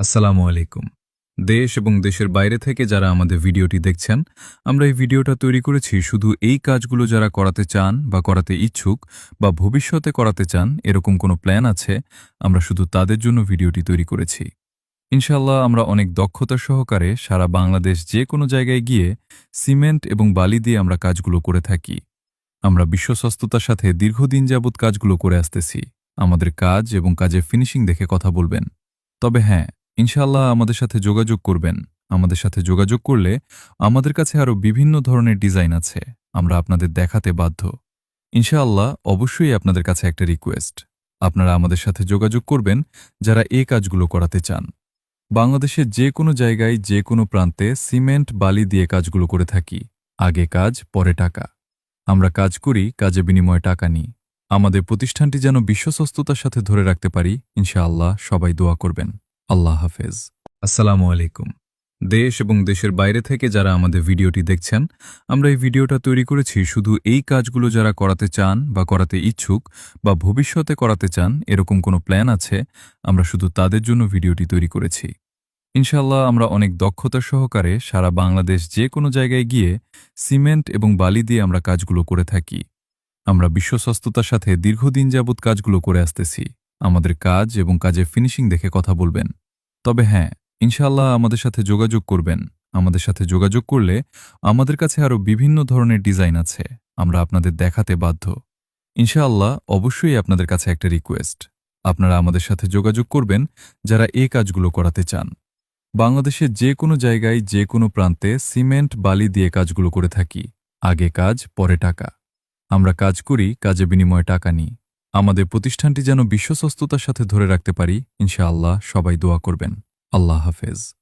আসসালামু আলাইকুম। দেশ এবং দেশের বাইরে থেকে যারা আমাদের ভিডিওটি দেখছেন, আমরা এই ভিডিওটা তৈরি করেছি শুধু এই কাজগুলো যারা করাতে চান বা করাতে ইচ্ছুক বা ভবিষ্যতে করাতে চান এরকম কোনো প্ল্যান আছে, আমরা শুধু তাদের জন্য ভিডিওটি তৈরি করেছি। ইনশাআল্লাহ আমরা অনেক দক্ষতা সহকারে সারা বাংলাদেশ যে কোনো জায়গায় গিয়ে সিমেন্ট এবং বালি দিয়ে আমরা কাজগুলো করে থাকি। আমরা বিশ্বস্ততার সাথে দীর্ঘদিন যাবৎ কাজগুলো করে আসতেছি। আমাদের কাজ এবং কাজের ফিনিশিং দেখে কথা বলবেন। তবে হ্যাঁ, ইনশাআল্লাহ আমাদের সাথে যোগাযোগ করবেন। আমাদের সাথে যোগাযোগ করলে আমাদের কাছে আরও বিভিন্ন ধরনের ডিজাইন আছে। আমরা আপনাদের দেখাতে বাধ্য। ইনশাআল্লাহ অবশ্যই আপনাদের কাছে একটা রিকোয়েস্ট। আপনারা আমাদের সাথে যোগাযোগ করবেন যারা এই কাজগুলো করাতে চান। বাংলাদেশের যে কোনো জায়গায় যে কোনো প্রান্তে সিমেন্ট বালি দিয়ে কাজগুলো করে থাকি। আগে কাজ পরে টাকা। আমরা কাজ করি, কাজে বিনিময়ে টাকা নিই। আমাদের প্রতিষ্ঠানটি যেন বিশ্বস্ততার সাথে ধরে রাখতে পারি, ইনশাআল্লাহ সবাই দোয়া করবেন। আল্লাহ হাফেজ। আসসালামু আলাইকুম। দেশ এবং দেশের বাইরে থেকে যারা আমাদের ভিডিওটি দেখছেন, আমরা এই ভিডিওটা তৈরি করেছি শুধু এই কাজগুলো যারা করাতে চান বা করাতে ইচ্ছুক বা ভবিষ্যতে করাতে চান এরকম কোনো প্ল্যান আছে, আমরা শুধু তাদের জন্য ভিডিওটি তৈরি করেছি। ইনশাআল্লাহ আমরা অনেক দক্ষতা সহকারে সারা বাংলাদেশ যে কোনো জায়গায় গিয়ে সিমেন্ট এবং বালি দিয়ে আমরা কাজগুলো করে থাকি। আমরা বিশ্বস্ততার সাথে দীর্ঘদিন যাবৎ কাজগুলো করে আসতেছি। আমাদের কাজ এবং কাজের ফিনিশিং দেখে কথা বলবেন। তবে হ্যাঁ, ইনশাআল্লাহ আমাদের সাথে যোগাযোগ করবেন। আমাদের সাথে যোগাযোগ করলে আমাদের কাছে আরও বিভিন্ন ধরনের ডিজাইন আছে। আমরা আপনাদের দেখাতে বাধ্য। ইনশাআল্লাহ অবশ্যই আপনাদের কাছে একটা রিকোয়েস্ট। আপনারা আমাদের সাথে যোগাযোগ করবেন যারা এই কাজগুলো করাতে চান। বাংলাদেশের যে কোনো জায়গায় যে কোনো প্রান্তে সিমেন্ট বালি দিয়ে কাজগুলো করে থাকি। আগে কাজ পরে টাকা। আমরা কাজ করি, কাজে বিনিময়ে টাকা নিই। আমাদের প্রতিষ্ঠানটি যেন বিশ্বস্ততার সাথে ধরে রাখতে পারি, ইনশাআল্লাহ সবাই দোয়া করবেন। আল্লাহ হাফেজ।